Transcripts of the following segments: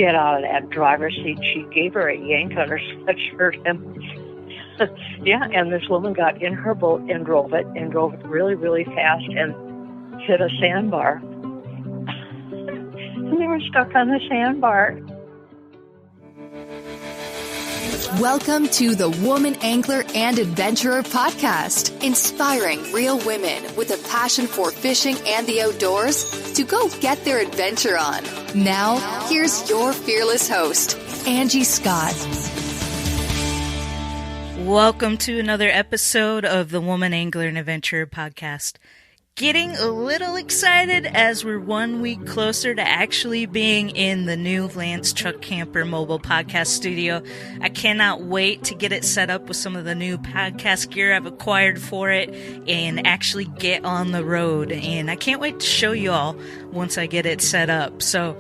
get out of that driver's seat. She gave her a yank on her sweatshirt, and yeah, and this woman got in her boat and drove it really, really fast and hit a sandbar. And they were stuck on the sandbar. Welcome to the Woman Angler and Adventurer podcast, inspiring real women with a passion for fishing and the outdoors to go get their adventure on. Now, here's your fearless host, Angie Scott. Welcome to another episode of the Woman Angler and Adventurer podcast. Getting a little excited as we're 1 week closer to actually being in the new Lance Truck Camper mobile podcast studio. I cannot wait to get it set up with some of the new podcast gear I've acquired for it and actually get on the road. And I can't wait to show you all once I get it set up. So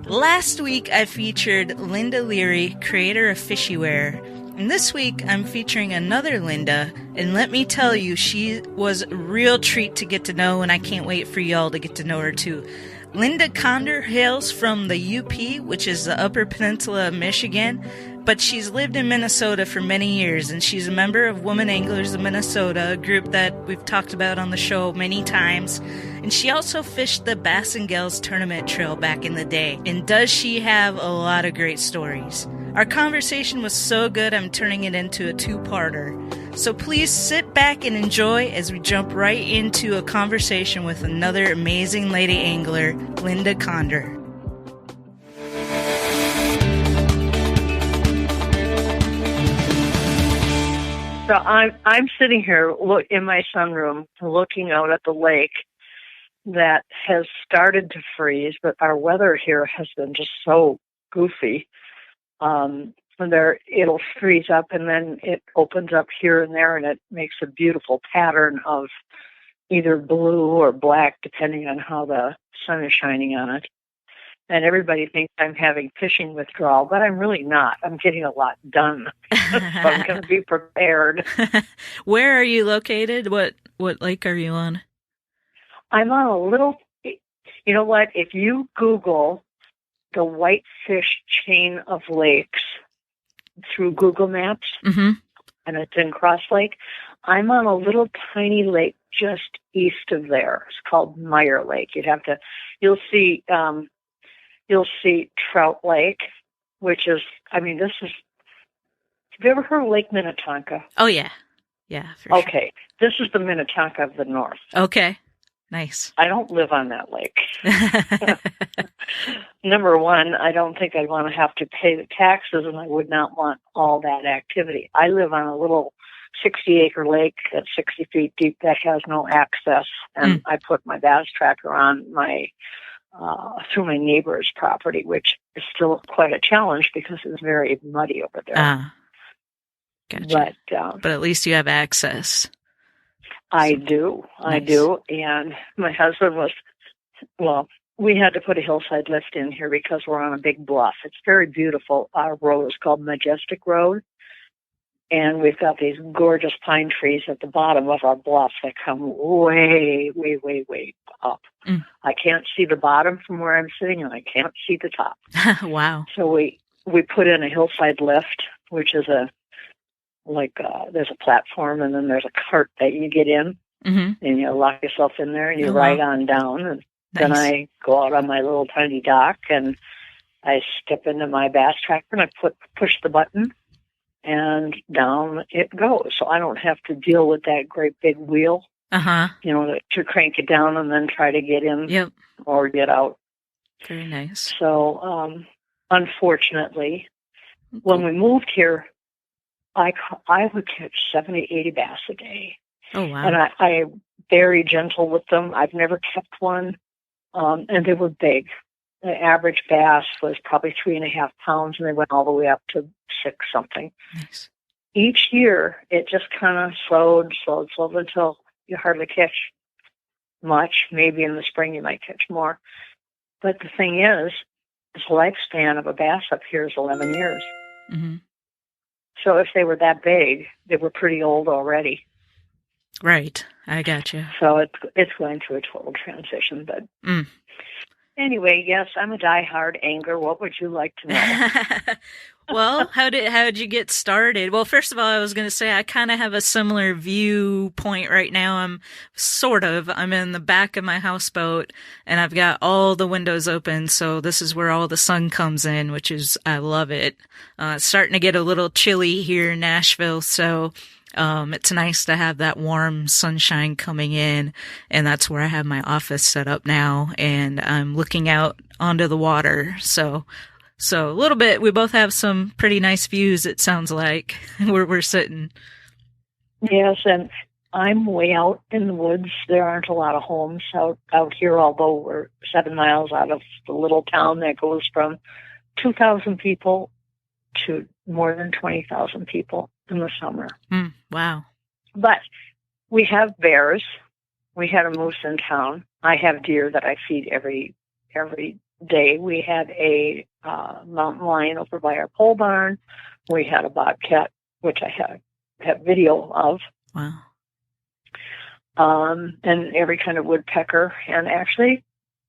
last week I featured Linda Leary, creator of Fishyware. And this week, I'm featuring another Linda, and let me tell you, she was a real treat to get to know, and I can't wait for y'all to get to know her too. Linda Conder hails from the UP, which is the Upper Peninsula of Michigan, but she's lived in Minnesota for many years, and she's a member of Women Anglers of Minnesota, a group that we've talked about on the show many times. And she also fished the Bass and Gals Tournament Trail back in the day. And does she have a lot of great stories? Our conversation was so good, I'm turning it into a two-parter. So please sit back and enjoy as we jump right into a conversation with another amazing lady angler, Linda Conder. So I'm sitting here in my sunroom looking out at the lake that has started to freeze, but our weather here has been just so goofy. It'll freeze up and then it opens up here and there and it makes a beautiful pattern of either blue or black depending on how the sun is shining on it. And everybody thinks I'm having fishing withdrawal, but I'm really not. I'm getting a lot done. So I'm going to be prepared. Where are you located? What lake are you on? I'm on a little, you know what, if you Google the Whitefish chain of lakes through Google Maps, and it's in Cross Lake, I'm on a little tiny lake just east of there. It's called Meyer Lake. You'll see Trout Lake, which is, have you ever heard of Lake Minnetonka? Oh, yeah. Yeah, for sure. Okay. This is the Minnetonka of the north. Okay. Nice. I don't live on that lake. Number one, I don't think I'd want to have to pay the taxes, and I would not want all that activity. I live on a little 60-acre lake that's 60 feet deep that has no access, and I put my bass tracker on through my neighbor's property, which is still quite a challenge because it's very muddy over there. Gotcha. But at least you have access. I do. And my husband we had to put a hillside lift in here because we're on a big bluff. It's very beautiful. Our road is called Majestic Road. And we've got these gorgeous pine trees at the bottom of our bluff that come way, way, way, way up. I can't see the bottom from where I'm sitting, and I can't see the top. Wow. So we put in a hillside lift, which is there's a platform, and then there's a cart that you get in, and you lock yourself in there, and you ride on down. And then I go out on my little tiny dock, and I step into my bass tracker, and I push the button, and down it goes. So I don't have to deal with that great big wheel, to crank it down and then try to get in or get out. Very nice. So, unfortunately, when we moved here, I would catch 70, 80 bass a day. Oh, wow. And I'm very gentle with them. I've never kept one. And they were big. The average bass was probably 3.5 pounds, and they went all the way up to 6 something. Nice. Each year, it just kind of slowed until you hardly catch much. Maybe in the spring you might catch more. But the thing is, the lifespan of a bass up here is 11 years. So if they were that big, they were pretty old already. Right. I gotcha. So it's going through a total transition. But Anyway, yes, I'm a diehard angler. What would you like to know? Well, how did you get started? Well, first of all, I was going to say I kind of have a similar viewpoint right now. I'm in the back of my houseboat and I've got all the windows open. So this is where all the sun comes in, I love it. It's starting to get a little chilly here in Nashville. So it's nice to have that warm sunshine coming in, and that's where I have my office set up now, and I'm looking out onto the water. So a little bit, we both have some pretty nice views, it sounds like, where we're sitting. Yes, and I'm way out in the woods. There aren't a lot of homes out here, although we're 7 miles out of the little town that goes from 2,000 people to more than 20,000 people in the summer. Wow. But we have bears. We had a moose in town. I have deer that I feed every day. We had a mountain lion over by our pole barn. We had a bobcat, which I have video of. Wow. And every kind of woodpecker. And actually,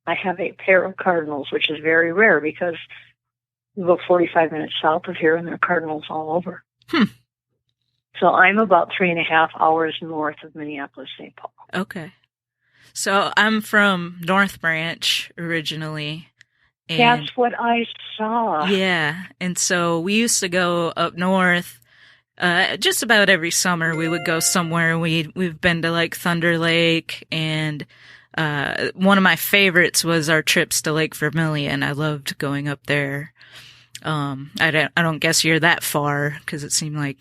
I have a pair of cardinals, which is very rare because we go 45 minutes south of here and there are cardinals all over. So I'm about 3.5 hours north of Minneapolis, St. Paul. Okay. So I'm from North Branch originally. And that's what I saw. Yeah. And so we used to go up north just about every summer. We would go somewhere. We've been to like Thunder Lake, and one of my favorites was our trips to Lake Vermilion. I loved going up there. I don't guess you're that far because it seemed like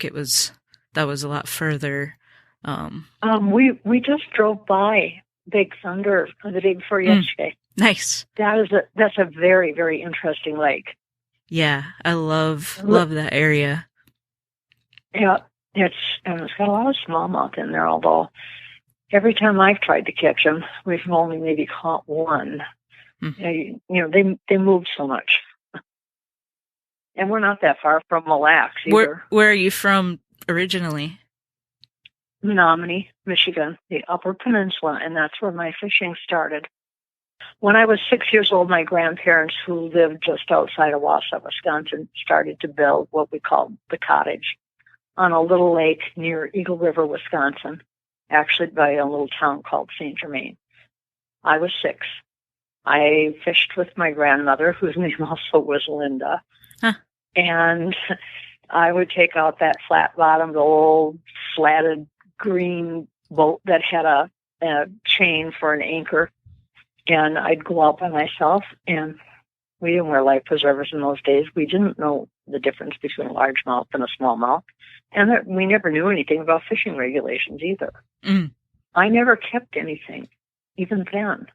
that was a lot further. We just drove by Big Thunder the day before yesterday. Nice. That's a very, very interesting lake. Yeah, I love that area. Yeah, it's got a lot of smallmouth in there. Although every time I've tried to catch them, we've only maybe caught one. They move so much. And we're not that far from Mille Lacs either. Where are you from originally? Menominee, Michigan, the Upper Peninsula, and that's where my fishing started. When I was 6 years old, my grandparents, who lived just outside of Wausau, Wisconsin, started to build what we called the cottage on a little lake near Eagle River, Wisconsin, actually by a little town called St. Germain. I was 6. I fished with my grandmother, whose name also was Linda. Huh. And I would take out that flat-bottomed, old, slatted green boat that had a chain for an anchor, and I'd go out by myself, and we didn't wear life preservers in those days. We didn't know the difference between a largemouth and a smallmouth, and we never knew anything about fishing regulations either. I never kept anything, even then.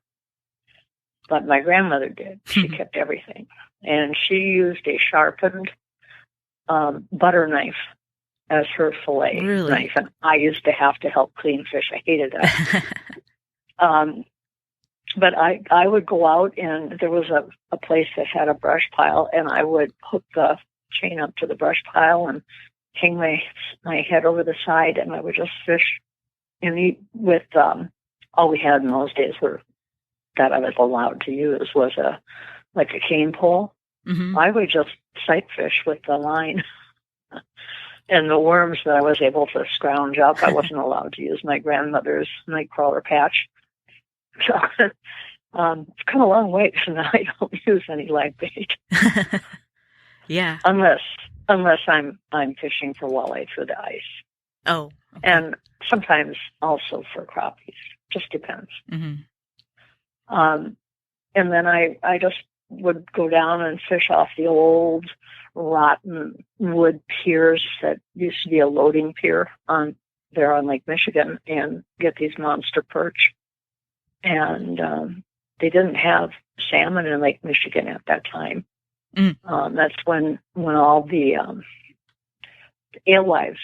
But my grandmother did. She kept everything. And she used a sharpened butter knife as her fillet knife. And I used to have to help clean fish. I hated that. But I would go out, and there was a place that had a brush pile, and I would hook the chain up to the brush pile and hang my head over the side, and I would just fish and eat with all we had in those days that I was allowed to use was a cane pole. I would just sight fish with the line. And the worms that I was able to scrounge up, I wasn't allowed to use my grandmother's nightcrawler patch. So it's come a long way, so now I don't use any live bait. Yeah. Unless I'm fishing for walleye through the ice. Oh. Okay. And sometimes also for crappies. Just depends. And then I just would go down and fish off the old rotten wood piers that used to be a loading pier there on Lake Michigan, and get these monster perch. And they didn't have salmon in Lake Michigan at that time. That's when all the alewives,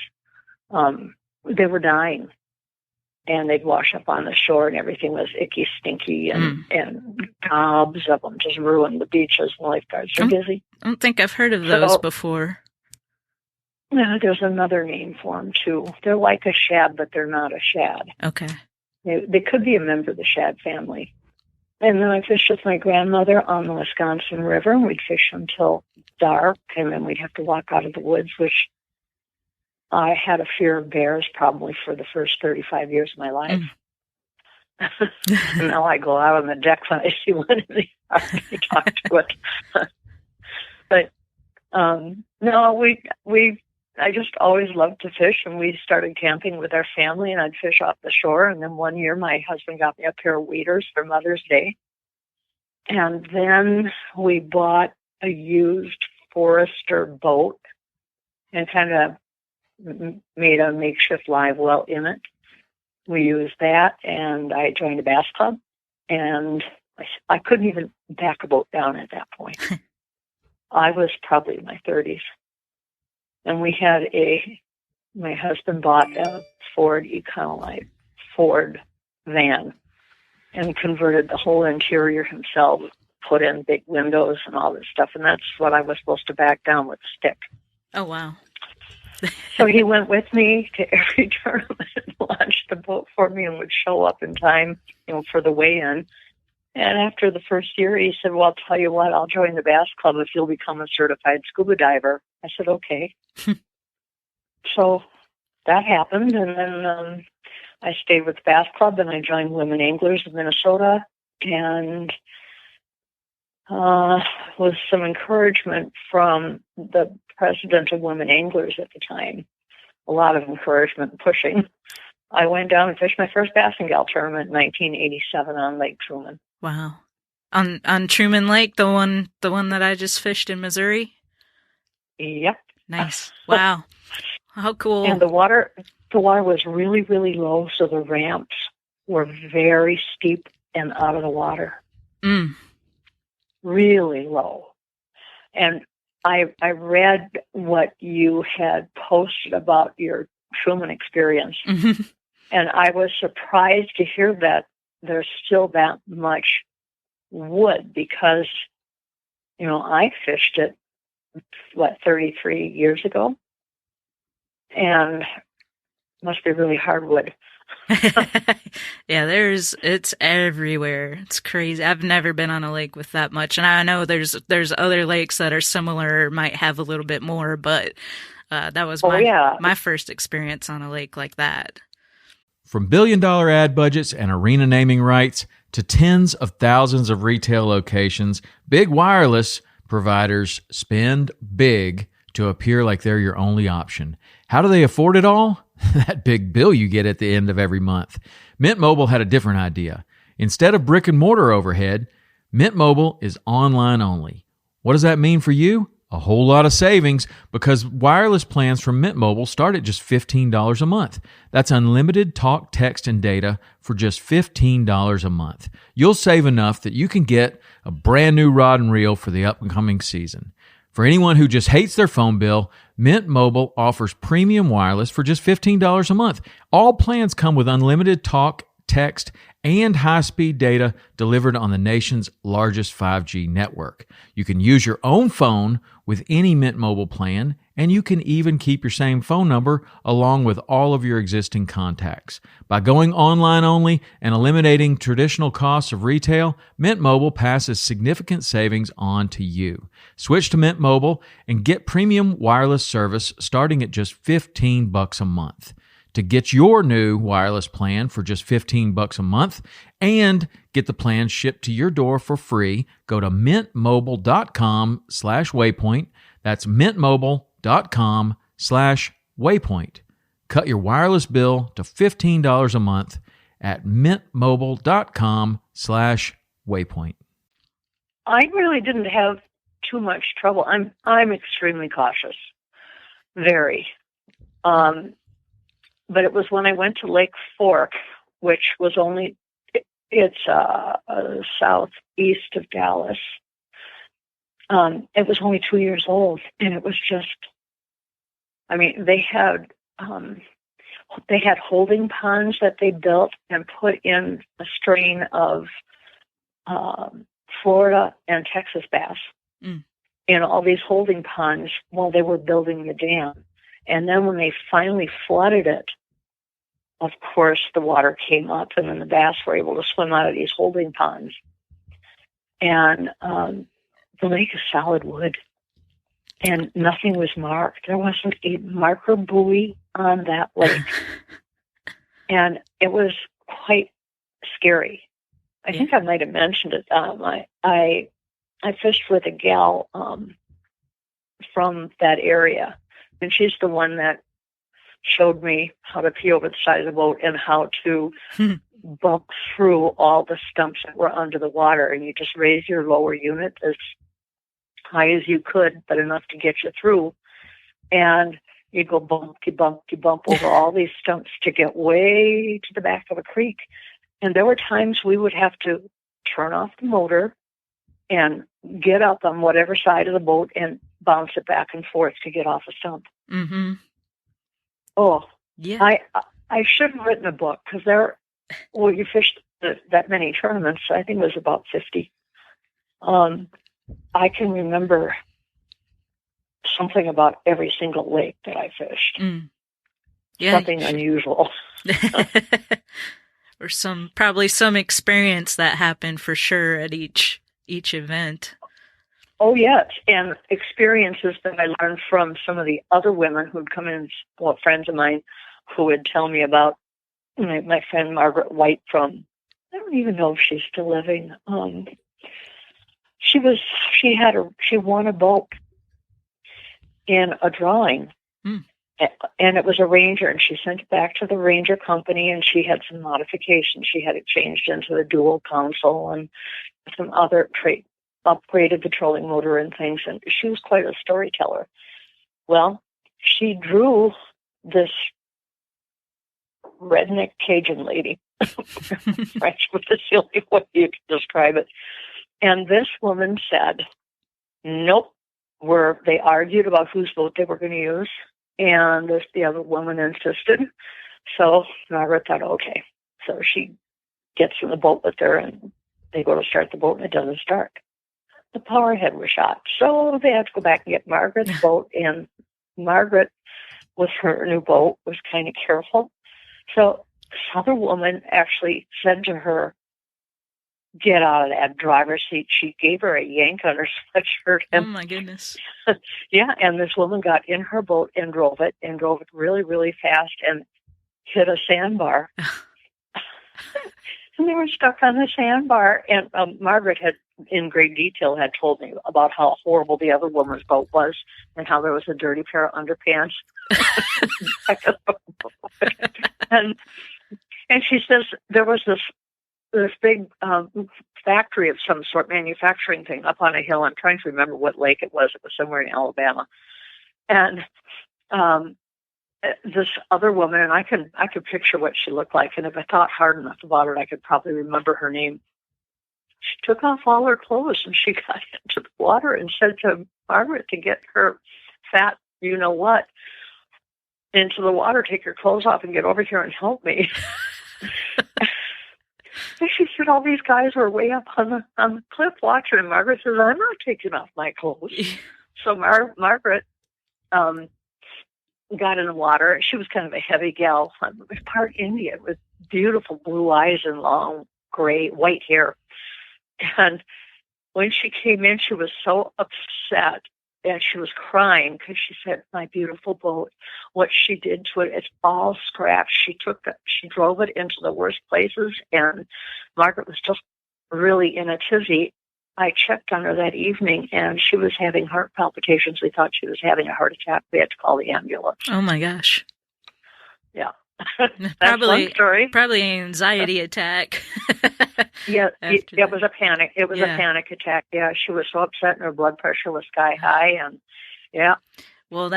they were dying. And they'd wash up on the shore, and everything was icky, stinky, and gobs of them just ruined the beaches. And lifeguards are busy. I don't think I've heard of those before. Yeah, there's another name for them, too. They're like a shad, but they're not a shad. Okay. They could be a member of the shad family. And then I fished with my grandmother on the Wisconsin River, and we'd fish until dark, and then we'd have to walk out of the woods, which I had a fear of bears probably for the first 35 years of my life. And now I go out on the deck when I see one in the yard and talk to it. But no, I just always loved to fish, and we started camping with our family, and I'd fish off the shore. And then one year my husband got me a pair of waders for Mother's Day. And then we bought a used Forester boat and kind of made a makeshift live well in it. We used that, and I joined a bass club, and I couldn't even back a boat down at that point. I was probably in my 30s. And we had my husband bought a Ford Econoline, Ford van, and converted the whole interior himself, put in big windows and all this stuff, and that's what I was supposed to back down with a stick. Oh, wow. So he went with me to every tournament and launched the boat for me and would show up in time, for the weigh-in. And after the first year, he said, well, I'll tell you what, I'll join the bass club if you'll become a certified scuba diver. I said, okay. So that happened, and then I stayed with the bass club, and I joined Women Anglers of Minnesota, and with some encouragement from the president of Women Anglers at the time, a lot of encouragement and pushing, I went down and fished my first Bass and Gal tournament in 1987 on Lake Truman. Wow. On Truman Lake, the one that I just fished in Missouri? Yep. Nice. Wow. How cool. And the water was really, really low, so the ramps were very steep and out of the water. Really low. And I read what you had posted about your Truman experience, and I was surprised to hear that there's still that much wood, because, I fished it, 33 years ago, and must be really hardwood. Yeah, it's everywhere. It's crazy. I've never been on a lake with that much, and I know there's other lakes that are similar, or might have a little bit more, but that was my first experience on a lake like that. From billion-dollar ad budgets and arena naming rights to tens of thousands of retail locations, big wireless providers spend big to appear like they're your only option. How do they afford it all? That big bill you get at the end of every month. Mint Mobile had a different idea. Instead of brick and mortar overhead, Mint Mobile is online only. What does that mean for you? A whole lot of savings, because wireless plans from Mint Mobile start at just $15 a month. That's unlimited talk, text, and data for just $15 a month. You'll save enough that you can get a brand new rod and reel for the upcoming season. For anyone who just hates their phone bill, Mint Mobile offers premium wireless for just $15 a month. All plans come with unlimited talk, text, and high-speed data delivered on the nation's largest 5G network. You can use your own phone with any Mint Mobile plan, and you can even keep your same phone number along with all of your existing contacts. By going online only and eliminating traditional costs of retail, Mint Mobile passes significant savings on to you. Switch to Mint Mobile and get premium wireless service starting at just $15 a month. To get your new wireless plan for just $15 a month and get the plan shipped to your door for free, go to mintmobile.com/waypoint. That's mintmobile.com/waypoint. Cut your wireless bill to $15 a month at mintmobile.com/waypoint. I really didn't have too much trouble. I'm extremely cautious. Very. But it was when I went to Lake Fork, which was it's southeast of Dallas. It was only 2 years old, and it was just, they had holding ponds that they built and put in a strain of Florida and Texas bass in all these holding ponds while they were building the dam. And then when they finally flooded it, of course, the water came up, and then the bass were able to swim out of these holding ponds. And the lake is solid wood, and nothing was marked. There wasn't a marker buoy on that lake. And it was quite scary. I think I might have mentioned it. I fished with a gal from that area, and she's the one that showed me how to pee over the side of the boat and how to bump through all the stumps that were under the water. And you just raise your lower unit as high as you could, but enough to get you through. And you go bumpy, bumpy, bump over all these stumps to get way to the back of a creek. And there were times we would have to turn off the motor and get up on whatever side of the boat and bounce it back and forth to get off a stump. Mm-hmm. Oh, yeah. I should have written a book, because you fished that many tournaments. I think it was about 50. I can remember something about every single lake that I fished. Yeah, something unusual. Or probably some experience that happened for sure at each event. Oh, yes, and experiences that I learned from some of the other women who'd come in, friends of mine who would tell me about my friend Margaret White from, I don't even know if she's still living. She won a boat in a drawing, and it was a Ranger, and she sent it back to the Ranger company, and she had some modifications. She had it changed into a dual console and some other upgraded the trolling motor and things, and she was quite a storyteller. Well, she drew this redneck Cajun lady. French was the only way you could describe it. And this woman said, nope, they argued about whose boat they were going to use, and the other woman insisted. So Margaret thought, okay. So she gets in the boat with her, and they go to start the boat, and it doesn't start. The power head was shot. So they had to go back and get Margaret's boat, and Margaret, with her new boat, was kind of careful. So this other woman actually said to her, get out of that driver's seat. She gave her a yank on her sweatshirt. Oh, my goodness. Yeah, and this woman got in her boat and drove it really, really fast and hit a sandbar. And they were stuck on the sandbar. And Margaret had, in great detail, had told me about how horrible the other woman's boat was and how there was a dirty pair of underpants. And she says there was this big factory of some sort, manufacturing thing up on a hill. I'm trying to remember what lake it was. It was somewhere in Alabama. And this other woman, and I could picture what she looked like, and if I thought hard enough about it, I could probably remember her name. She took off all her clothes, and she got into the water and said to Margaret to get her fat, you-know-what, into the water, take your clothes off, and get over here and help me. And she said all these guys were way up on the cliff watching, and Margaret says, I'm not taking off my clothes. So Margaret got in the water. She was kind of a heavy gal. It was part Indian with beautiful blue eyes and long white hair. And when she came in, she was so upset, and she was crying because she said, my beautiful boat, what she did to it, it's all scratched. She drove it into the worst places, and Margaret was just really in a tizzy. I checked on her that evening, and she was having heart palpitations. We thought she was having a heart attack. We had to call the ambulance. Oh, my gosh. Yeah. That's one story. Probably an anxiety attack. Yeah, it was a panic. It was a panic attack. Yeah, she was so upset, and her blood pressure was sky high, and yeah. Well,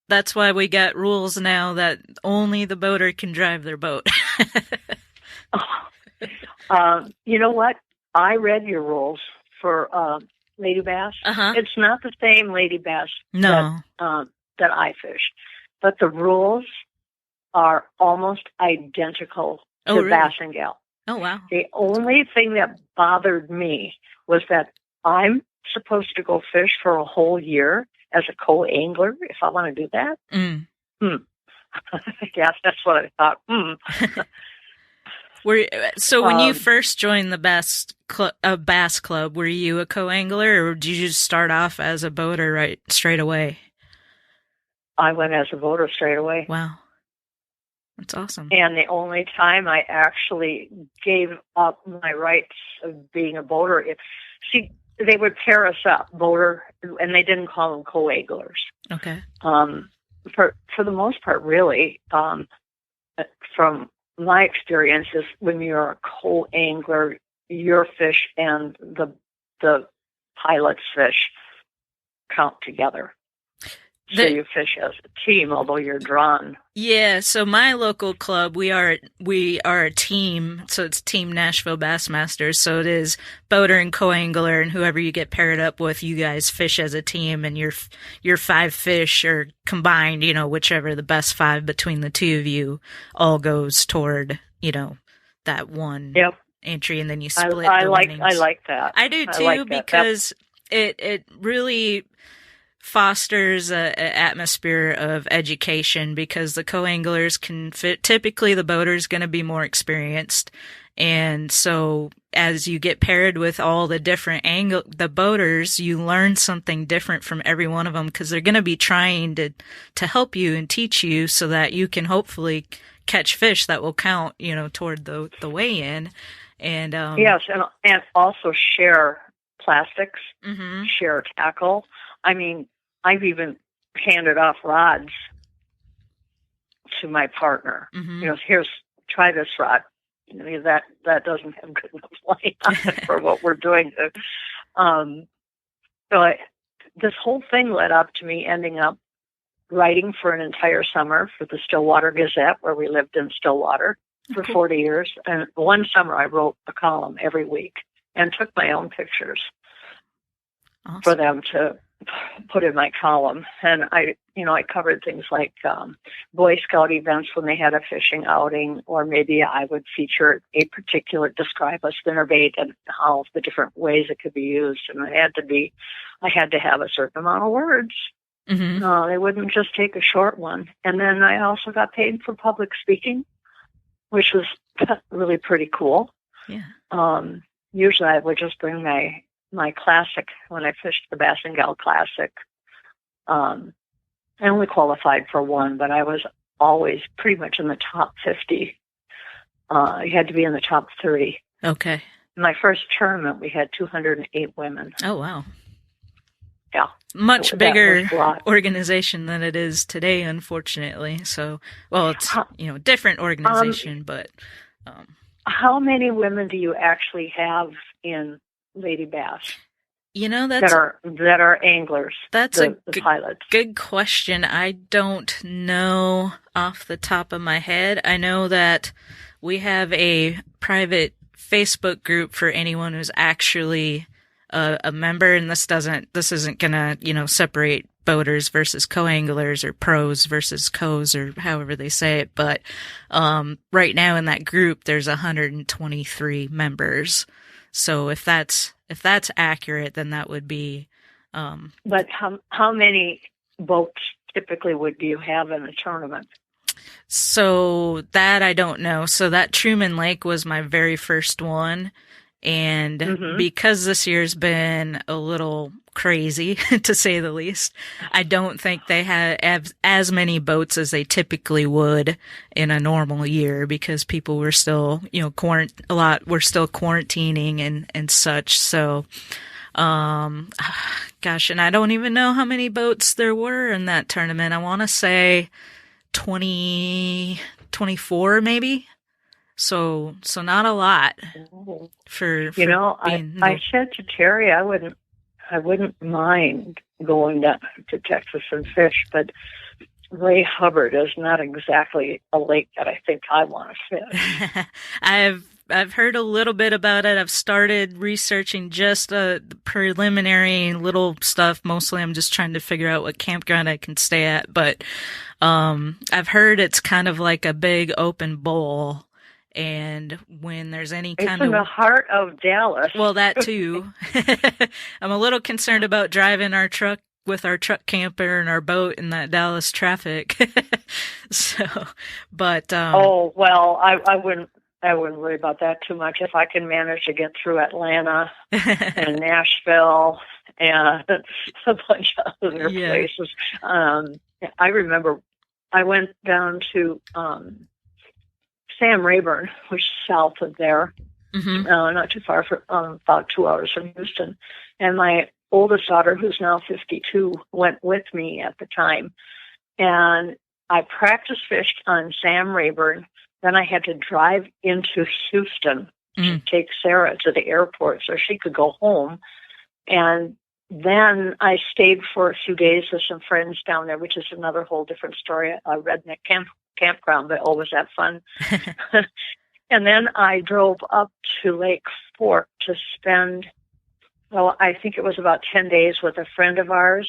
that's why we got rules now that only the boater can drive their boat. You know what? I read your rules for lady bass. It's not the same lady bass that I fished, but the rules are almost identical to really? Bass and Gal. Oh, wow. The only thing that bothered me was that I'm supposed to go fish for a whole year as a co-angler if I want to do that. Yes, that's what I thought. So when you first joined the Bass Club, were you a co-angler, or did you just start off as a boater right straight away? I went as a boater straight away. Wow. That's awesome. And the only time I actually gave up my rights of being a boater, they would pair us up, boater, and they didn't call them co-anglers. Okay. For the most part, really, from my experience, is when you're a co-angler, your fish and the pilot's fish count together. So you fish as a team, although you're drawn. Yeah, so my local club, we are a team, so it's Team Nashville Bassmasters, so it is boater and co-angler, and whoever you get paired up with, you guys fish as a team, and your 5 fish are combined, whichever the best 5 between the two of you all goes toward, that one entry, and then you split the winnings. I like that. I do too, because it really fosters an atmosphere of education, because the co-anglers can fit. Typically, the boater's going to be more experienced, and so as you get paired with all the different the boaters, you learn something different from every one of them, because they're going to be trying to help you and teach you so that you can hopefully catch fish that will count, toward the weigh-in. And yes, and also share plastics, share tackle. I mean, I've even handed off rods to my partner. Here's, try this rod. That doesn't have good enough light on it for what we're doing. So this whole thing led up to me ending up writing for an entire summer for the Stillwater Gazette, where we lived in Stillwater for 40 years. And one summer I wrote a column every week and took my own pictures for them to put in my column. And I covered things like Boy Scout events when they had a fishing outing, or maybe I would feature describe a spinnerbait and all the different ways it could be used. And I had to have a certain amount of words. They wouldn't just take a short one. And then I also got paid for public speaking, which was really pretty cool. Yeah. Usually I would just bring my classic when I fished the Bass and Gal Classic. I only qualified for one, but I was always pretty much in the top 50. You had to be in the top 30. Okay. My first tournament, we had 208 women. Oh, wow. Yeah. Much bigger organization than it is today, unfortunately. So, well, it's, different organization, but... How many women do you actually have in Lady Bass? That's that are anglers. That's the pilots. Good question. I don't know off the top of my head. I know that we have a private Facebook group for anyone who's actually a member, and this isn't gonna separate boaters versus co-anglers or pros versus co's, or however they say it. But right now in that group, there's 123 members. So if that's accurate, then that would be. But how many boats typically would you have in a tournament? So that I don't know. So that Truman Lake was my very first one. And because this year's been a little crazy, to say the least, I don't think they had as many boats as they typically would in a normal year, because people were still, we're still quarantining and such. So, gosh, and I don't even know how many boats there were in that tournament. I want to say 24 maybe. So not a lot for I said to Terry, I wouldn't mind going down to Texas and fish, but Ray Hubbard is not exactly a lake that I think I want to fish. I've heard a little bit about it. I've started researching just the preliminary little stuff. Mostly I'm just trying to figure out what campground I can stay at, but I've heard it's kind of like a big open bowl. And when there's any kind of... It's in the heart of Dallas. Well, that too. I'm a little concerned about driving our truck with our truck camper and our boat in that Dallas traffic. So, but... I wouldn't I wouldn't worry about that too much. If I can manage to get through Atlanta and Nashville and a bunch of other places. I remember I went down to Sam Rayburn, which is south of there, not too far, from about 2 hours from Houston. And my oldest daughter, who's now 52, went with me at the time. And I practice fished on Sam Rayburn. Then I had to drive into Houston to take Sarah to the airport so she could go home. And then I stayed for a few days with some friends down there, which is another whole different story, a redneck campground, but always that fun. And then I drove up to Lake Fork to spend, I think it was about 10 days with a friend of ours.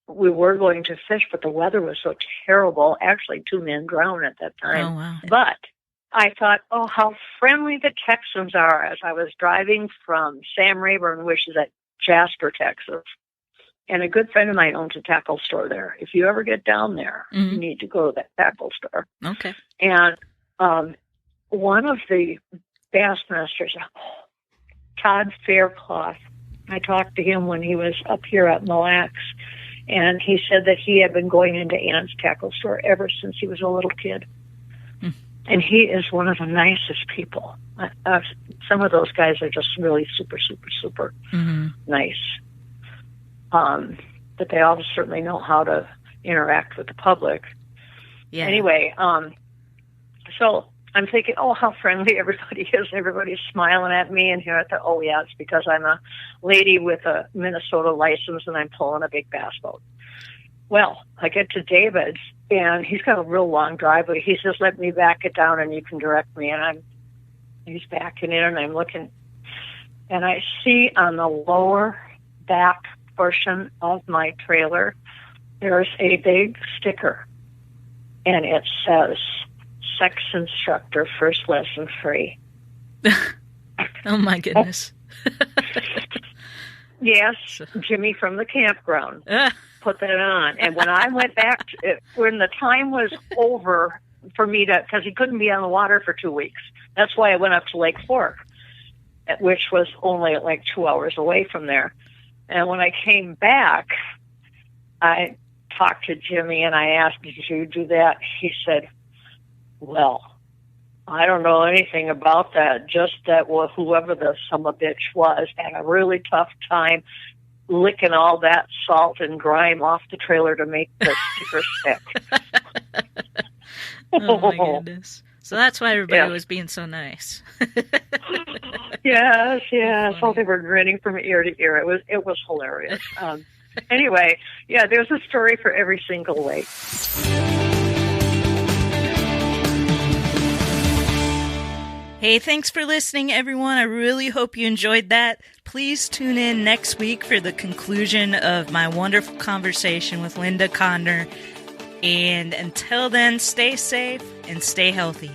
We were going to fish, but the weather was so terrible. Actually, 2 men drowned at that time. Oh, wow. But I thought, how friendly the Texans are, as I was driving from Sam Rayburn, which is at Jasper, Texas. And a good friend of mine owns a tackle store there. If you ever get down there, you need to go to that tackle store. Okay. And one of the bassmasters, Todd Faircloth, I talked to him when he was up here at Mille Lacs, and he said that he had been going into Ann's tackle store ever since he was a little kid. And he is one of the nicest people. Some of those guys are just really super, super, super nice. But they all certainly know how to interact with the public. Yeah. Anyway, so I'm thinking, how friendly everybody is. Everybody's smiling at me. And here I thought, it's because I'm a lady with a Minnesota license and I'm pulling a big bass boat. Well, I get to David's, and he's got a real long driveway. He says, let me back it down and you can direct me. And he's backing in, and I'm looking, and I see on the lower back portion of my trailer, there's a big sticker, and it says, sex instructor, first lesson free. Oh, my goodness. Yes, Jimmy from the campground put that on. And when I went back, when the time was over for me because he couldn't be on the water for 2 weeks. That's why I went up to Lake Fork, which was only like 2 hours away from there. And when I came back, I talked to Jimmy and I asked, did you do that? He said, well, I don't know anything about that. Just that whoever the sumbitch was had a really tough time licking all that salt and grime off the trailer to make the sticker stick. Oh, my goodness. So that's why everybody was being so nice. Yes. All they were grinning from ear to ear. It was hilarious. Anyway, there's a story for every single lake. Hey, thanks for listening, everyone. I really hope you enjoyed that. Please tune in next week for the conclusion of my wonderful conversation with Linda Conder. And until then, stay safe and stay healthy.